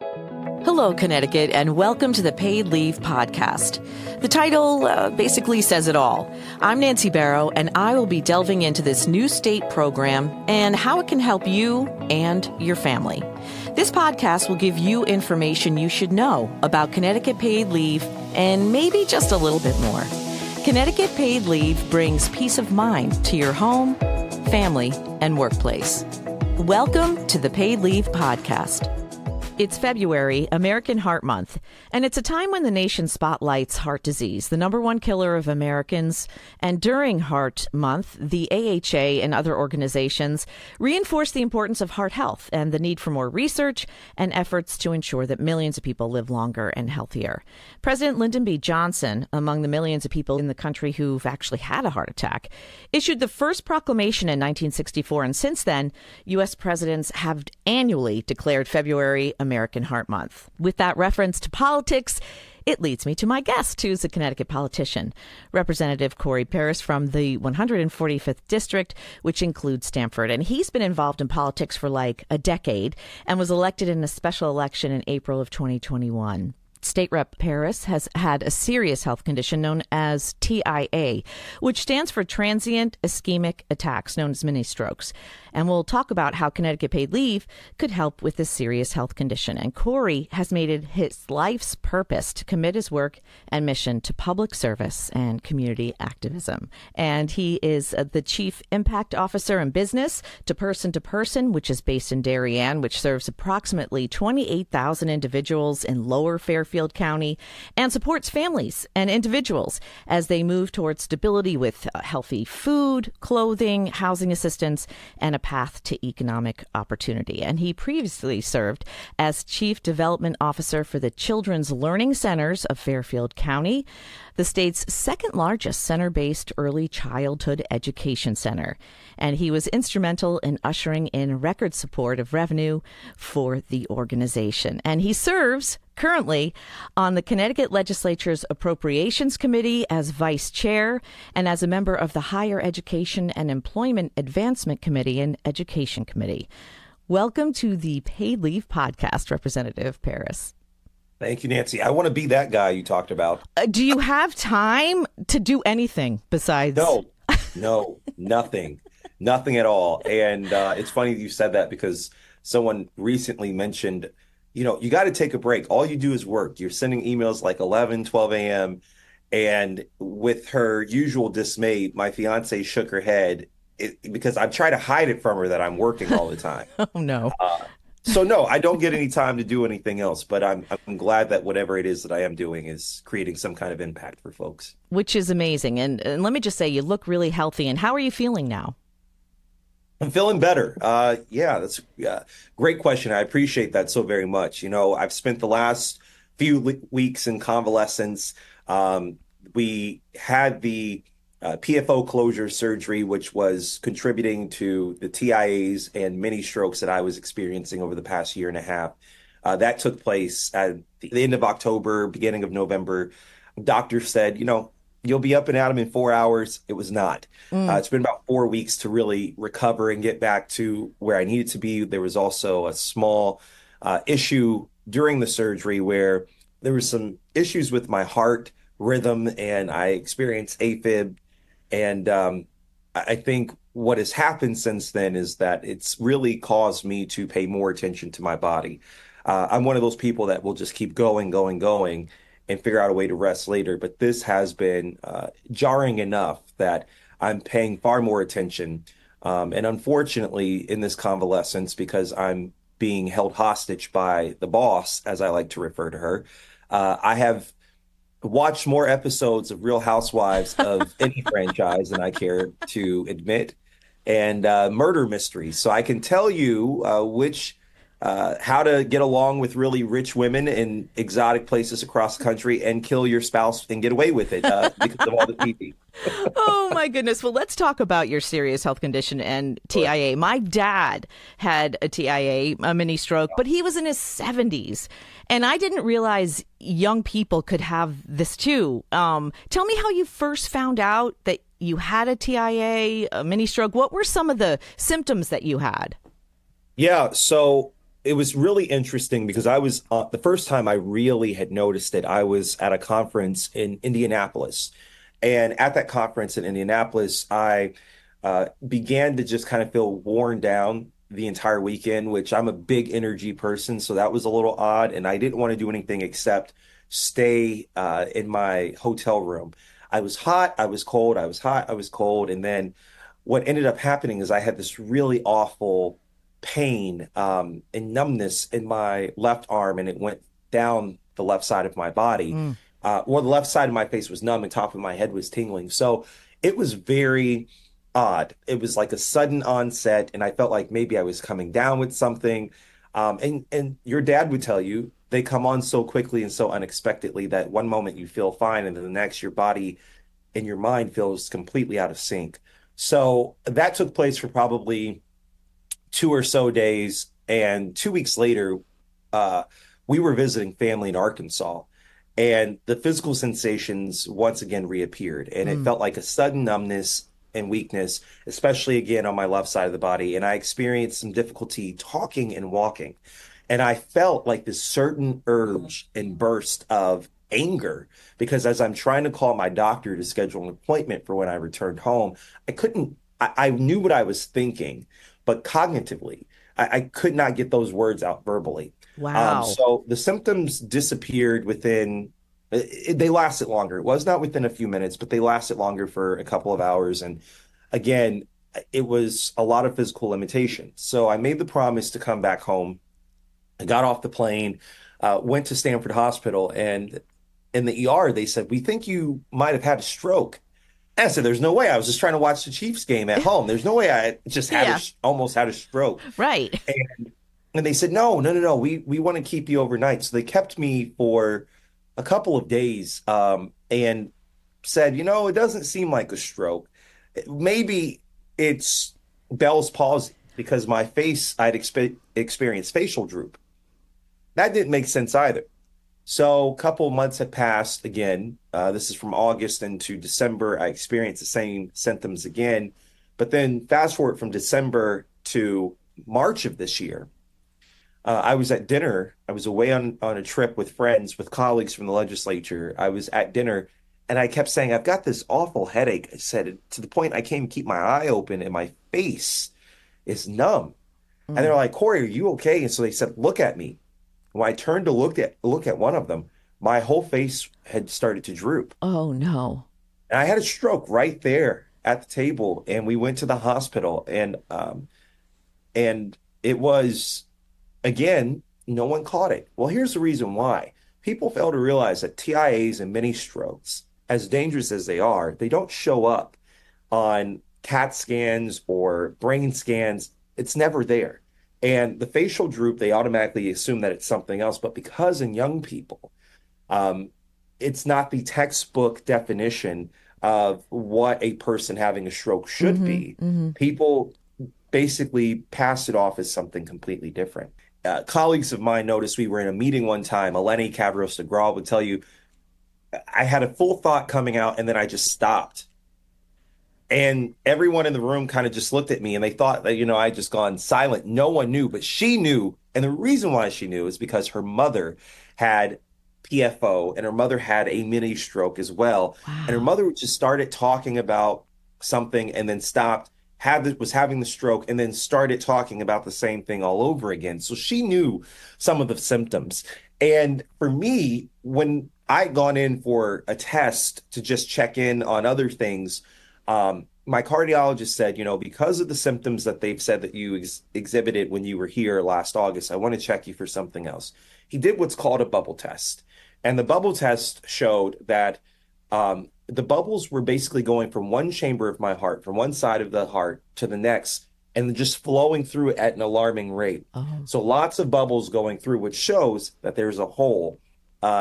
Hello, Connecticut, and welcome to the Paid Leave Podcast. The title basically says it all. I'm Nancy Barrow, and I will be delving into this new state program and how it can help you and your family. This podcast will give you information you should know about Connecticut paid leave and maybe just a little bit more. Connecticut paid leave brings peace of mind to your home, family, and workplace. Welcome to the Paid Leave Podcast. It's February, American Heart Month, and it's a time when the nation spotlights heart disease, the number one killer of Americans. And during Heart Month, the AHA and other organizations reinforce the importance of heart health and the need for more research and efforts to ensure that millions of people live longer and healthier. President Lyndon B. Johnson, among the millions of people in the country who've actually had a heart attack, issued the first proclamation in 1964, and since then, U.S. presidents have annually declared February American Heart Month. With that reference to politics, it leads me to my guest, who's a Connecticut politician, Representative Corey Paris from the 145th District, which includes Stamford. And he's been involved in politics for like a decade and was elected in a special election in April of 2021. State Rep Paris has had a serious health condition known as TIA, which stands for transient ischemic attacks, known as mini strokes. And we'll talk about how Connecticut paid leave could help with this serious health condition. And Corey has made it his life's purpose to commit his work and mission to public service and community activism. And he is the Chief Impact Officer in Business to Person, which is based in Darien, which serves approximately 28,000 individuals in Lower Fairfield County and supports families and individuals as they move towards stability with healthy food, clothing, housing assistance, and a path to economic opportunity. And he previously served as Chief Development Officer for the Children's Learning Centers of Fairfield County, the state's second largest center-based early childhood education center. And he was instrumental in ushering in record support of revenue for the organization. And he serves currently on the Connecticut Legislature's Appropriations Committee as Vice Chair and as a member of the Higher Education and Employment Advancement Committee and Education Committee. Welcome to the Paid Leave Podcast, Representative Paris. Thank you, Nancy. I want to be that guy you talked about. Do you have time to do anything besides? No, nothing. Nothing at all. And it's funny you said that because someone recently mentioned, you got to take a break. All you do is work. You're sending emails like 11, 12 a.m. And with her usual dismay, my fiance shook her head because I try to hide it from her that I'm working all the time. Oh, no. So, no, I don't get any time to do anything else. But I'm glad that whatever it is that I am doing is creating some kind of impact for folks. Which is amazing. And let me just say, you look really healthy. And how are you feeling now? I'm feeling better. That's a great question. I appreciate that so very much. I've spent the last few weeks in convalescence. We had the PFO closure surgery, which was contributing to the TIAs and mini strokes that I was experiencing over the past year and a half. That took place at the end of October, beginning of November. Doctor said, you'll be up and at 'em in 4 hours. It was not. It's been about 4 weeks to really recover and get back to where I needed to be. There was also a small issue during the surgery where there were some issues with my heart rhythm and I experienced AFib. And I think what has happened since then is that it's really caused me to pay more attention to my body. I'm one of those people that will just keep going and figure out a way to rest later. But this has been jarring enough that I'm paying far more attention. And unfortunately, in this convalescence, because I'm being held hostage by the boss, as I like to refer to her, I have watched more episodes of Real Housewives of any franchise than I care to admit, and murder mysteries. So I can tell you how to get along with really rich women in exotic places across the country and kill your spouse and get away with it because of all the TV. Oh, my goodness. Well, let's talk about your serious health condition and TIA. My dad had a TIA, a mini stroke, but he was in his 70s. And I didn't realize young people could have this too. Tell me how you first found out that you had a TIA, a mini stroke. What were some of the symptoms that you had? Yeah, so it was really interesting because I was the first time I really had noticed it, I was at a conference in Indianapolis. And at that conference in Indianapolis, I began to just kind of feel worn down the entire weekend, which I'm a big energy person. So that was a little odd. And I didn't want to do anything except stay in my hotel room. I was hot, I was cold, I was hot, I was cold. And then what ended up happening is I had this really awful pain and numbness in my left arm, and it went down the left side of my body. Mm. Well, the left side of my face was numb and top of my head was tingling. So it was very odd. It was like a sudden onset, and I felt like maybe I was coming down with something. And your dad would tell you they come on so quickly and so unexpectedly that one moment you feel fine, and then the next your body and your mind feels completely out of sync. So that took place for probably 2 or so days. And 2 weeks later, uh, we were visiting family in Arkansas, and the physical sensations once again reappeared. And it Mm. felt like a sudden numbness and weakness, especially again on my left side of the body. And I experienced some difficulty talking and walking. And I felt like this certain urge and burst of anger because as I'm trying to call my doctor to schedule an appointment for when I returned home, I couldn't, I knew what I was thinking, but cognitively, I could not get those words out verbally. Wow. So the symptoms disappeared within, they lasted longer. It was not within a few minutes, but they lasted longer for a couple of hours. And again, it was a lot of physical limitation. So I made the promise to come back home. I got off the plane, went to Stanford Hospital, and in the ER, they said, "We think you might have had a stroke." And I said, "There's no way. I was just trying to watch the Chiefs game at home. There's no way I just had Yeah, almost had a stroke." right. And they said, "No, no, no, no. We want to keep you overnight." So they kept me for a couple of days, and said, "It doesn't seem like a stroke. Maybe it's Bell's palsy because my face, I'd experienced facial droop." That didn't make sense either. So a couple of months had passed again. This is from August into December. I experienced the same symptoms again. But then fast forward from December to March of this year, I was at dinner. I was away on a trip with friends, with colleagues from the legislature. I was at dinner and I kept saying, "I've got this awful headache." I said, to the point I can't keep my eye open and my face is numb. And Mm. they're like, "Corey, are you okay?" And so they said, "Look at me." When I turned to look at one of them, my whole face had started to droop. Oh, no. And I had a stroke right there at the table, and we went to the hospital, and it was again, no one caught it. Well, here's the reason why. People fail to realize that TIAs and mini strokes, as dangerous as they are, they don't show up on CAT scans or brain scans. It's never there. And the facial droop, they automatically assume that it's something else. But because in young people, um, it's not the textbook definition of what a person having a stroke should Hmm. be, Hmm. people basically pass it off as something completely different. Colleagues of mine noticed we were in a meeting one time. Eleni Cavros-DeGraw would tell you, I had a full thought coming out and then I just stopped. And everyone in the room kind of just looked at me and they thought that, I had just gone silent. No one knew, but she knew. And the reason why she knew is because her mother had PFO and her mother had a mini stroke as well. And her Wow. mother just started talking about something and then stopped, was having the stroke, and then started talking about the same thing all over again. So she knew some of the symptoms. And for me, when I'd gone in for a test to just check in on other things, my cardiologist said, because of the symptoms that they've said that you exhibited when you were here last August, I want to check you for something else. He did what's called a bubble test. And the bubble test showed that the bubbles were basically going from one chamber of my heart, from one side of the heart to the next, and just flowing through at an alarming rate. Oh. So lots of bubbles going through, which shows that there's a hole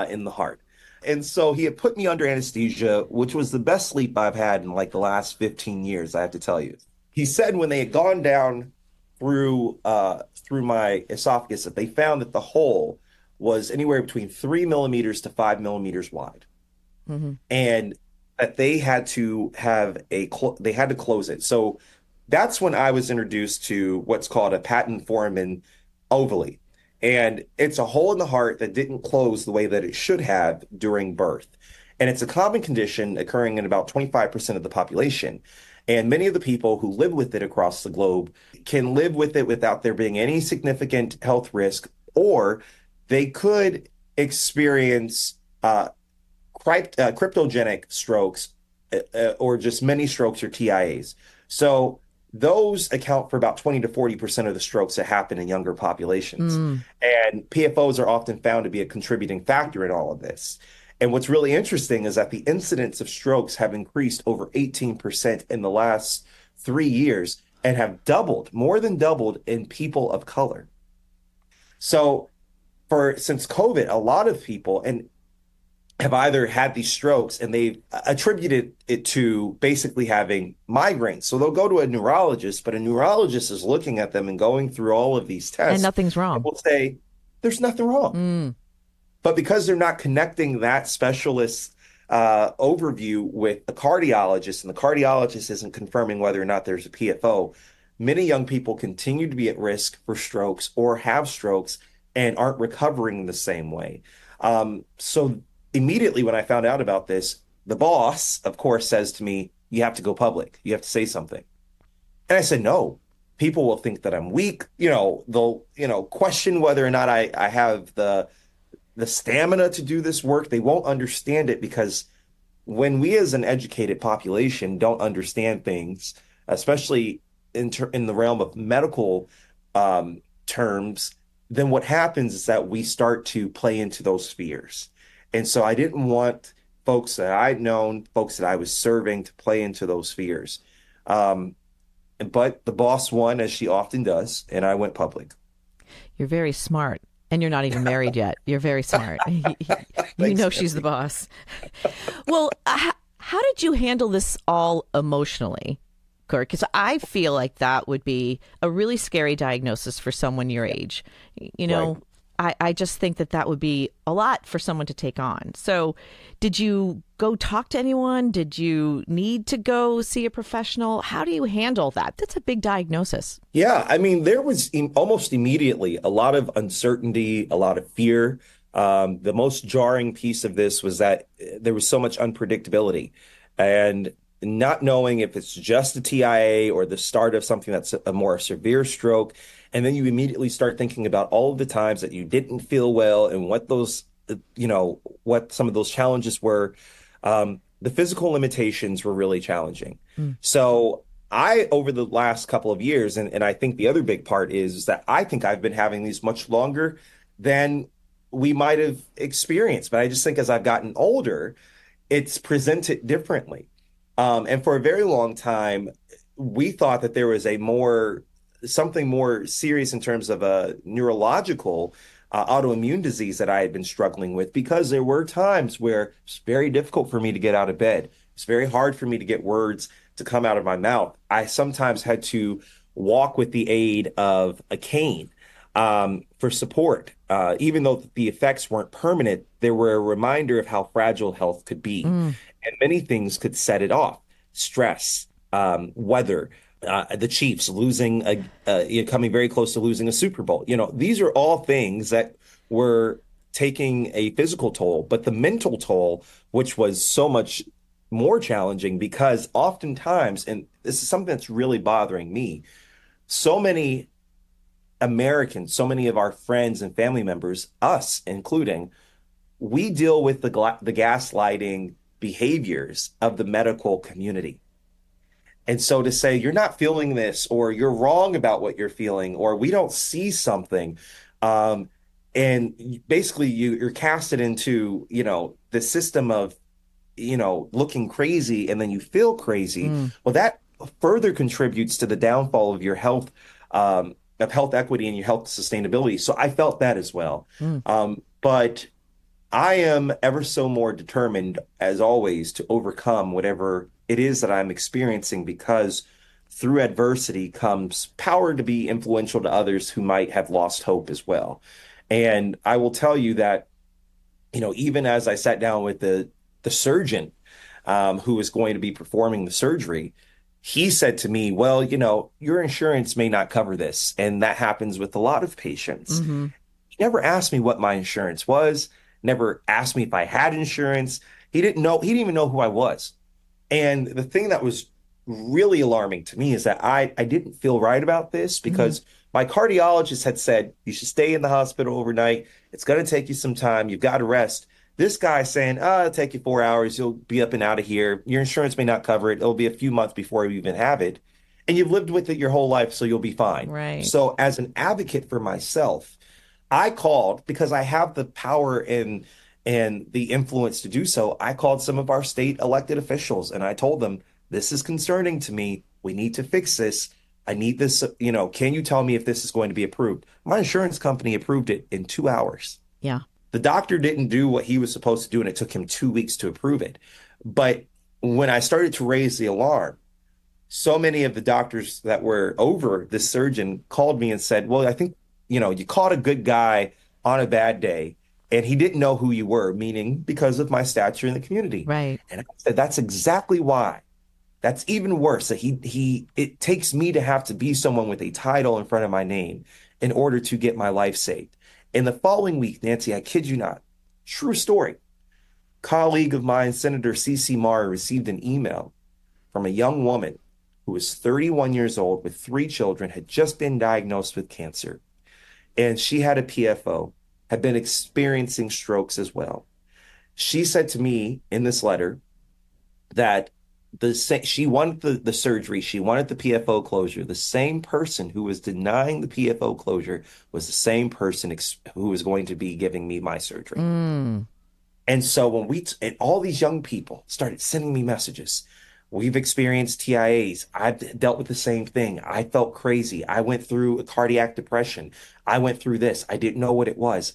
in the heart. And so he had put me under anesthesia, which was the best sleep I've had in like the last 15 years, I have to tell you. He said when they had gone down through my esophagus that they found that the hole was anywhere between 3 millimeters to 5 millimeters wide, Hmm. and that they had to they had to close it. So that's when I was introduced to what's called a patent foramen ovale. And it's a hole in the heart that didn't close the way that it should have during birth. And it's a common condition occurring in about 25% of the population. And many of the people who live with it across the globe can live with it without there being any significant health risk, or they could experience cryptogenic strokes or just many strokes or TIAs. So those account for about 20 to 40% of the strokes that happen in younger populations. And PFOs are often found to be a contributing factor in all of this. And what's really interesting is that the incidence of strokes have increased over 18% in the last 3 years and have doubled, more than doubled in people of color. So since COVID, a lot of people have either had these strokes and they've attributed it to basically having migraines. So they'll go to a neurologist, but a neurologist is looking at them and going through all of these tests. And nothing's wrong. And will say, there's nothing wrong. But because they're not connecting that specialist overview with the cardiologist, and the cardiologist isn't confirming whether or not there's a PFO, many young people continue to be at risk for strokes or have strokes and aren't recovering the same way. So immediately when I found out about this, the boss, of course, says to me, you have to go public. You have to say something. And I said, no, people will think that I'm weak. They'll, question whether or not I have the stamina to do this work. They won't understand it, because when we as an educated population don't understand things, especially in the realm of medical terms, then what happens is that we start to play into those fears. And so I didn't want folks that I'd known, folks that I was serving, to play into those fears. But the boss won, as she often does, and I went public. You're very smart. And you're not even married yet. You're very smart. You know she's the boss. Well, how did you handle this all emotionally, Kurt? Because I feel like that would be a really scary diagnosis for someone your age. Right. I just think that would be a lot for someone to take on. So did you go talk to anyone? Did you need to go see a professional? How do you handle that? That's a big diagnosis. Yeah, I mean, there was almost immediately a lot of uncertainty, a lot of fear. The most jarring piece of this was that there was so much unpredictability, and not knowing if it's just a TIA or the start of something that's a more severe stroke. And then you immediately start thinking about all of the times that you didn't feel well and what those, what some of those challenges were. The physical limitations were really challenging. So over the last couple of years, and I think the other big part is that I think I've been having these much longer than we might have experienced. But I just think as I've gotten older, it's presented differently. And for a very long time, we thought that there was something more serious in terms of a neurological autoimmune disease that I had been struggling with, because there were times where it's very difficult for me to get out of bed. It's very hard for me to get words to come out of my mouth. I sometimes had to walk with the aid of a cane for support. Even though the effects weren't permanent, they were a reminder of how fragile health could be. And many things could set it off. Stress, weather, the Chiefs losing, coming very close to losing a Super Bowl. These are all things that were taking a physical toll, but the mental toll, which was so much more challenging, because oftentimes, and this is something that's really bothering me, so many Americans, so many of our friends and family members, us including, we deal with the gaslighting behaviors of the medical community. And so to say, you're not feeling this, or you're wrong about what you're feeling, or we don't see something, and basically you're casted into, the system of, looking crazy, and then you feel crazy. Well, that further contributes to the downfall of your health, of health equity and your health sustainability. So I felt that as well. But I am ever so more determined, as always, to overcome whatever it is that I'm experiencing, because through adversity comes power to be influential to others who might have lost hope as well. And I will tell you that, even as I sat down with the surgeon who was going to be performing the surgery, he said to me, well, your insurance may not cover this. And that happens with a lot of patients. never asked me what my insurance was, never asked me if I had insurance. He didn't even know who I was. And the thing that was really alarming to me is that I didn't feel right about this Hmm. because my cardiologist had said you should stay in the hospital overnight. It's going to take you some time. You've got to rest. This guy saying, it'll take you 4 hours. You'll be up and out of here. Your insurance may not cover it. It'll be a few months before you even have it. And you've lived with it your whole life, so you'll be fine. Right. So, as an advocate for myself, I called because I have the power and the influence to do so. I called some of our state elected officials and I told them, this is concerning to me. We need to fix this. I need this, can you tell me if this is going to be approved? My insurance company approved it in 2 hours. Yeah. The doctor didn't do what he was supposed to do, and it took him 2 weeks to approve it. But when I started to raise the alarm, so many of the doctors that were over this surgeon called me and said, well, I think, you caught a good guy on a bad day and he didn't know who you were, meaning because of my stature in the community. Right. And I said, that's exactly why. That's even worse. That it takes me to have to be someone with a title in front of my name in order to get my life saved. In the following week, Nancy, I kid you not, true story. Colleague of mine, Senator C.C. Mara, received an email from a young woman who was 31 years old with 3 children, had just been diagnosed with cancer. And she had a PFO, had been experiencing strokes as well. She said to me in this letter that she wanted the surgery, she wanted the PFO closure. The same person who was denying the PFO closure was the same person who was going to be giving me my surgery. Mm. And so and all these young people started sending me messages. We've experienced TIAs. I've dealt with the same thing. I felt crazy. I went through a cardiac depression. I went through this. I didn't know what it was.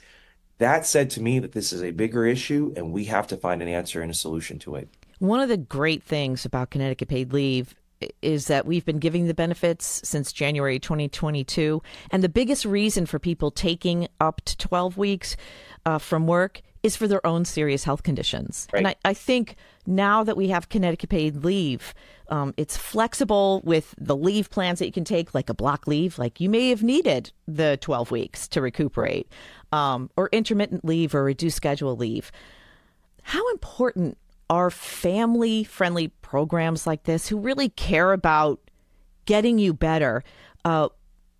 That said to me that this is a bigger issue and we have to find an answer and a solution to it. One of the great things about Connecticut paid leave is that we've been giving the benefits since January 2022. And the biggest reason for people taking up to 12 weeks from work is for their own serious health conditions. Right. And I think now that we have Connecticut paid leave, it's flexible with the leave plans that you can take, like a block leave. Like you may have needed the 12 weeks to recuperate, or intermittent leave or reduced schedule leave. How important are family-friendly programs like this who really care about getting you better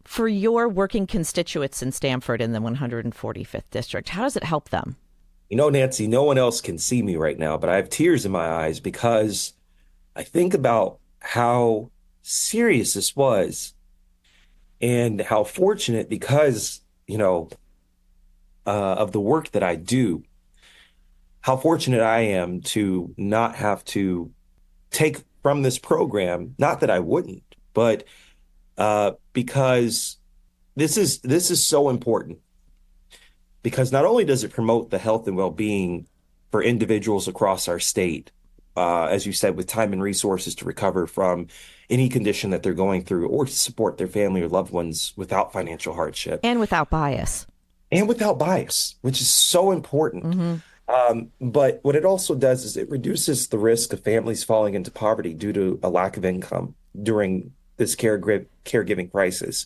for your working constituents in Stamford in the 145th District? How does it help them? Nancy, no one else can see me right now, but I have tears in my eyes because I think about how serious this was and how fortunate because, of the work that I do, how fortunate I am to not have to take from this program, not that I wouldn't, but because this is so important. Because not only does it promote the health and well-being for individuals across our state, as you said, with time and resources to recover from any condition that they're going through or to support their family or loved ones without financial hardship. And without bias. And without bias, which is so important. Mm-hmm. But what it also does is it reduces the risk of families falling into poverty due to a lack of income during this caregiving crisis.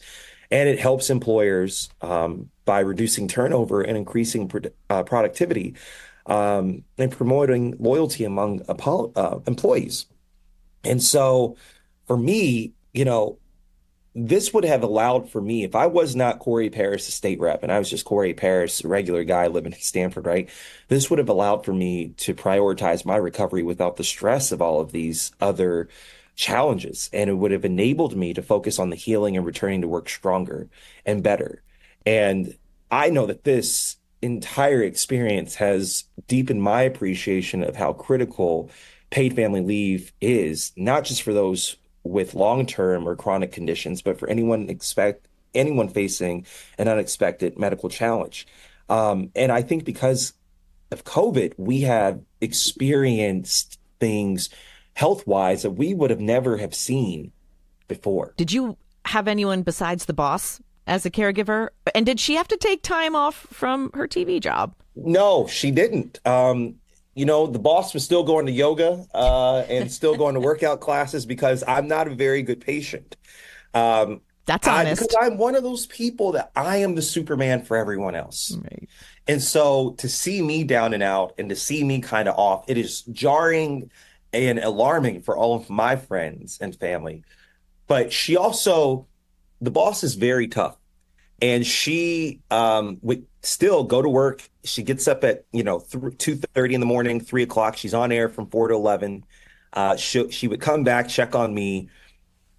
And it helps employers by reducing turnover and increasing productivity and promoting loyalty among employees. And so for me, this would have allowed for me, if I was not Corey Paris, the state rep, and I was just Corey Paris, a regular guy living in Stamford, right? This would have allowed for me to prioritize my recovery without the stress of all of these other challenges. And it would have enabled me to focus on the healing and returning to work stronger and better. And I know that this entire experience has deepened my appreciation of how critical paid family leave is, not just for those with long-term or chronic conditions, but for anyone facing an unexpected medical challenge. And I think because of COVID, we have experienced things health-wise that we would have never have seen before. Did you have anyone besides the boss as a caregiver? And did she have to take time off from her TV job? No, she didn't. The boss was still going to yoga and still going to workout classes because I'm not a very good patient. That's Because honest. I'm one of those people that I am the Superman for everyone else. Right. And so to see me down and out and to see me kind of off, it is jarring and alarming for all of my friends and family. But she also, the boss is very tough. And she would still go to work. She gets up at, 2:30 in the morning, 3 o'clock. She's on air from 4 to 11. She would come back, check on me.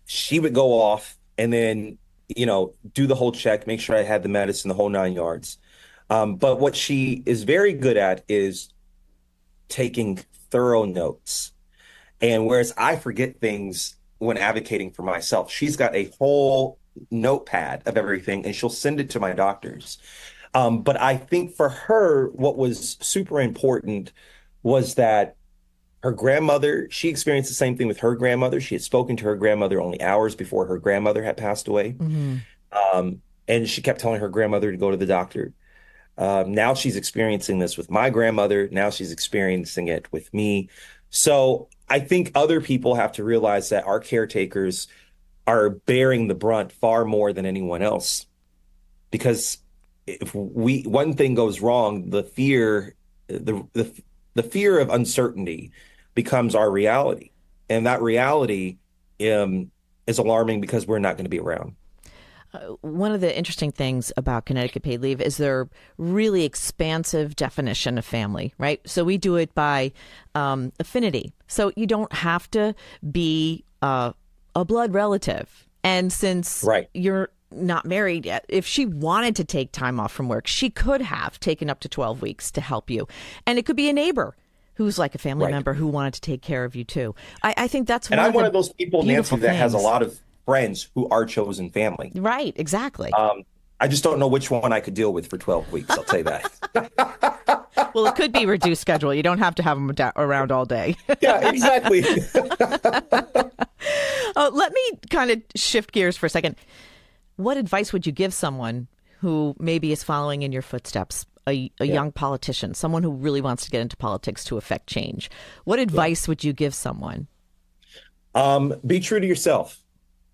She would go off and then, do the whole check, make sure I had the medicine, the whole 9 yards. But what she is very good at is taking thorough notes. And whereas I forget things when advocating for myself, she's got a whole notepad of everything and she'll send it to my doctors. But I think for her, what was super important was that her grandmother, she experienced the same thing with her grandmother. She had spoken to her grandmother only hours before her grandmother had passed away. Hmm. And she kept telling her grandmother to go to the doctor. Now she's experiencing this with my grandmother. Now she's experiencing it with me. So I think other people have to realize that our caretakers are bearing the brunt far more than anyone else. Because if one thing goes wrong, the fear of uncertainty becomes our reality. And that reality is alarming because we're not going to be around. One of the interesting things about Connecticut paid leave is their really expansive definition of family, right? So we do it by affinity. So you don't have to be a blood relative. And since you're not married yet, if she wanted to take time off from work, she could have taken up to 12 weeks to help you. And it could be a neighbor who's like a family member who wanted to take care of you too. I think that's I'm one of those people, Nancy, that has a lot of friends who are chosen family. Right, exactly. I just don't know which one I could deal with for 12 weeks. I'll tell you that. Well, it could be reduced schedule. You don't have to have them around all day. Yeah, exactly. Let me kind of shift gears for a second. What advice would you give someone who maybe is following in your footsteps, a young politician, someone who really wants to get into politics to affect change? What advice would you give someone? Be true to yourself.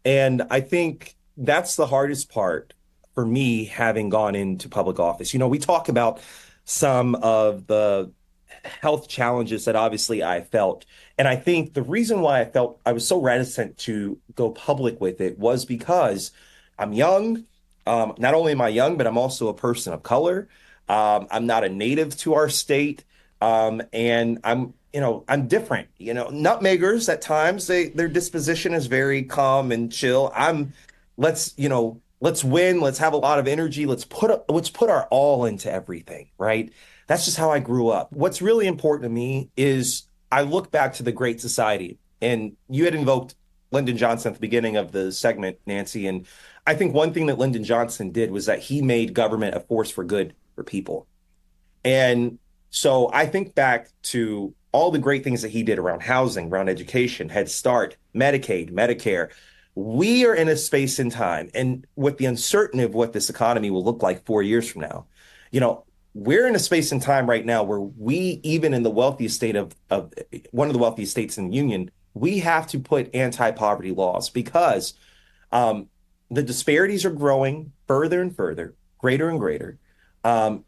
And I think that's the hardest part for me, having gone into public office. We talk about some of the health challenges that obviously I felt. And I think the reason why I felt I was so reticent to go public with it was because I'm young. Not only am I young, but I'm also a person of color. I'm not a native to our state. And I'm different. Nutmeggers at times, their disposition is very calm and chill. Let's win. Let's have a lot of energy. Let's put our all into everything, right? That's just how I grew up. What's really important to me is I look back to the Great Society, and you had invoked Lyndon Johnson at the beginning of the segment, Nancy. And I think one thing that Lyndon Johnson did was that he made government a force for good for people. And so I think back to all the great things that he did around housing, around education, Head Start, Medicaid, Medicare. We are in a space and time, and with the uncertainty of what this economy will look like 4 years from now, we're in a space and time right now where we, even in the wealthiest state of one of the wealthiest states in the union, we have to put anti-poverty laws because the disparities are growing further and further, greater and greater.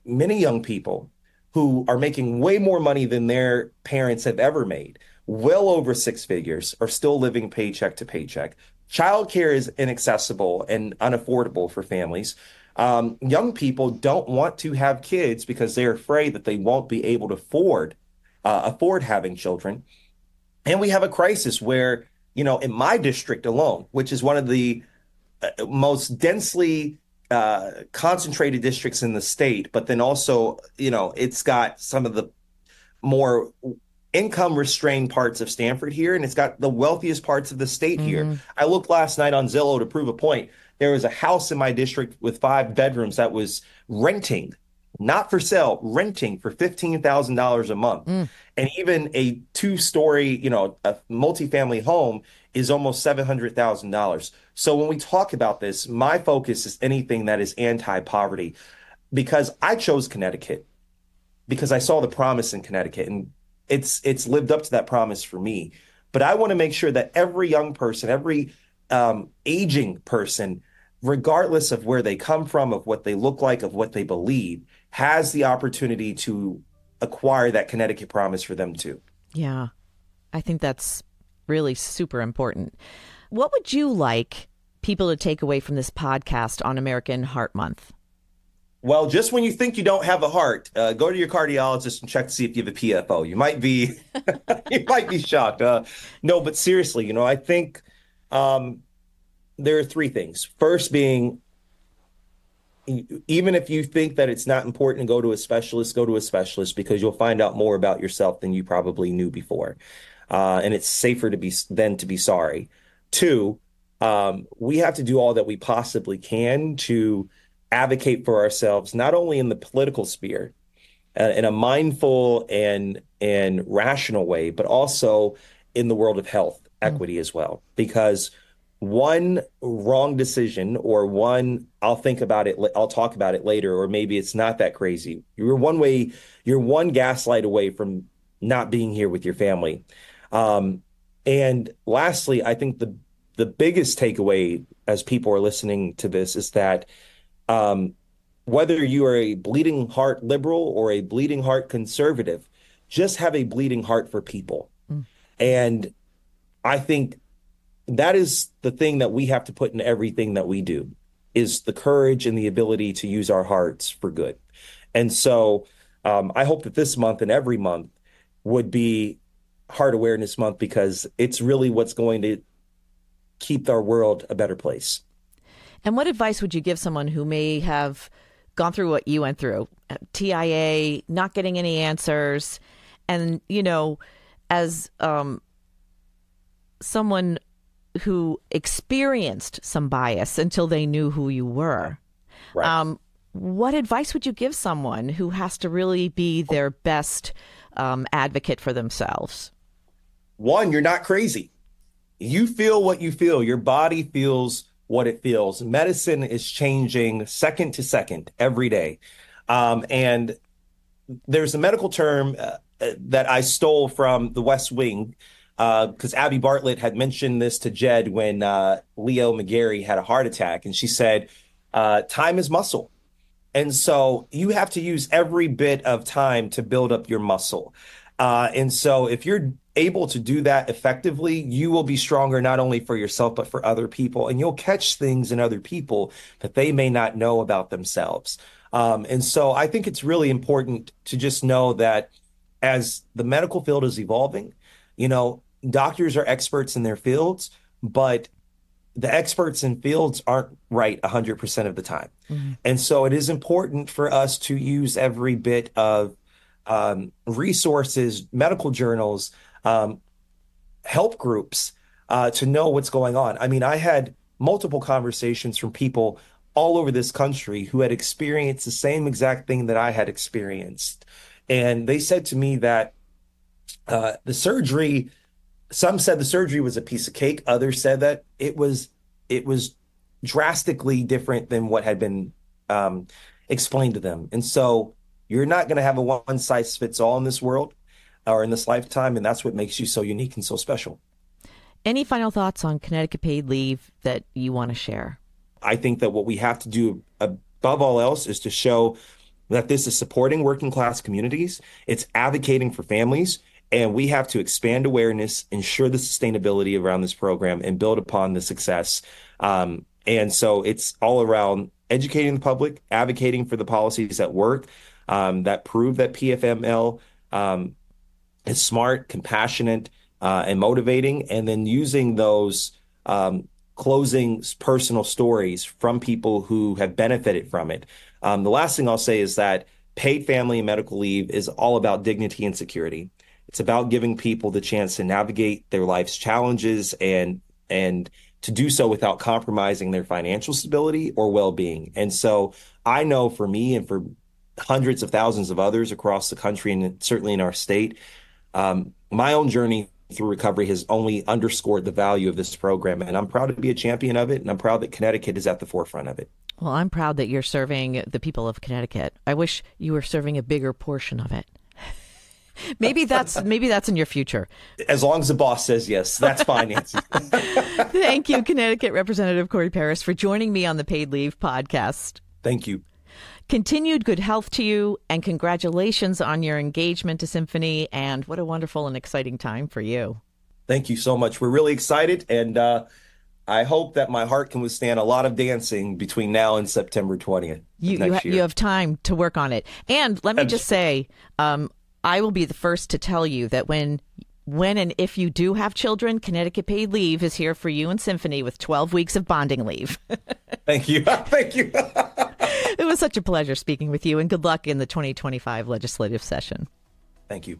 Many young people who are making way more money than their parents have ever made, well over six figures, are still living paycheck to paycheck. Childcare is inaccessible and unaffordable for families. Young people don't want to have kids because they're afraid that they won't be able to afford having children. And we have a crisis where, in my district alone, which is one of the most densely concentrated districts in the state, but then also, it's got some of the more income restrained parts of Stanford here, and it's got the wealthiest parts of the state here. I looked last night on Zillow to prove a point. There was a house in my district with 5 bedrooms that was renting, not for sale, renting for $15,000 a month. And even a 2-story, a multifamily home is almost $700,000. So when we talk about this, my focus is anything that is anti-poverty, because I chose Connecticut because I saw the promise in Connecticut, and it's lived up to that promise for me. But I want to make sure that every young person, every aging person regardless of where they come from, of what they look like, of what they believe, has the opportunity to acquire that Connecticut promise for them too. Yeah, I think that's really super important. What would you like people to take away from this podcast on American Heart Month? Well, just when you think you don't have a heart, go to your cardiologist and check to see if you have a PFO. You might be, you might be shocked. No, but seriously, I think there are three things. First being, even if you think that it's not important to go to a specialist, go to a specialist because you'll find out more about yourself than you probably knew before. And it's safer than to be sorry. Two, we have to do all that we possibly can to advocate for ourselves, not only in the political sphere, in a mindful and rational way, but also in the world of health equity as well. Because one wrong decision or I'll think about it, I'll talk about it later, or maybe it's not that crazy. You're one gaslight away from not being here with your family. And lastly, I think the biggest takeaway as people are listening to this is that whether you are a bleeding heart liberal or a bleeding heart conservative, just have a bleeding heart for people. And I think that is the thing that we have to put in everything that we do, is the courage and the ability to use our hearts for good. And so I hope that this month and every month would be Heart Awareness Month, because it's really what's going to keep our world a better place. And what advice would you give someone who may have gone through what you went through, TIA, not getting any answers, and, as someone who experienced some bias until they knew who you were? Right. What advice would you give someone who has to really be their best advocate for themselves? One, you're not crazy. You feel what you feel. Your body feels what it feels. Medicine is changing second to second every day. And there's a medical term that I stole from The West Wing, because Abby Bartlett had mentioned this to Jed when Leo McGarry had a heart attack. And she said, time is muscle. And so you have to use every bit of time to build up your muscle. And so if you're able to do that effectively, you will be stronger not only for yourself, but for other people. And you'll catch things in other people that they may not know about themselves. And so I think it's really important to just know that as the medical field is evolving, doctors are experts in their fields, but the experts in fields aren't right 100% of the time. Mm-hmm. And so it is important for us to use every bit of resources, medical journals, help groups to know what's going on. I mean, I had multiple conversations from people all over this country who had experienced the same exact thing that I had experienced. And they said to me that the surgery, some said the surgery was a piece of cake. Others said that it was drastically different than what had been explained to them. And so you're not going to have a one size fits all in this world or in this lifetime. And that's what makes you so unique and so special. Any final thoughts on Connecticut paid leave that you want to share? I think that what we have to do above all else is to show that this is supporting working class communities. It's advocating for families. And we have to expand awareness, ensure the sustainability around this program, and build upon the success. And so it's all around educating the public, advocating for the policies that work, that prove that PFML is smart, compassionate, and motivating, and then using those closing personal stories from people who have benefited from it. The last thing I'll say is that paid family and medical leave is all about dignity and security. It's about giving people the chance to navigate their life's challenges and to do so without compromising their financial stability or well-being. And so I know for me and for hundreds of thousands of others across the country and certainly in our state, my own journey through recovery has only underscored the value of this program. And I'm proud to be a champion of it. And I'm proud that Connecticut is at the forefront of it. Well, I'm proud that you're serving the people of Connecticut. I wish you were serving a bigger portion of it. Maybe that's in your future. As long as the boss says yes, that's fine, Nancy. Thank you, Connecticut Representative Corey Paris, for joining me on the Paid Leave podcast. Thank you. Continued good health to you, and congratulations on your engagement to Symphony, and what a wonderful and exciting time for you. Thank you so much. We're really excited, and I hope that my heart can withstand a lot of dancing between now and September 20th next year. You have time to work on it. And let me just say, I will be the first to tell you that when and if you do have children, Connecticut Paid Leave is here for you and Symphony with 12 weeks of bonding leave. Thank you. Thank you. It was such a pleasure speaking with you, and good luck in the 2025 legislative session. Thank you.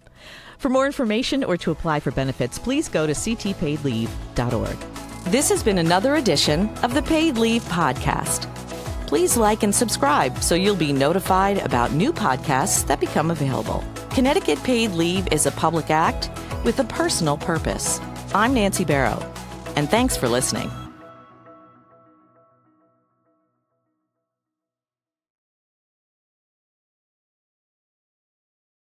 For more information or to apply for benefits, please go to ctpaidleave.org. This has been another edition of the Paid Leave Podcast. Please like and subscribe so you'll be notified about new podcasts that become available. Connecticut Paid Leave is a public act with a personal purpose. I'm Nancy Barrow, and thanks for listening.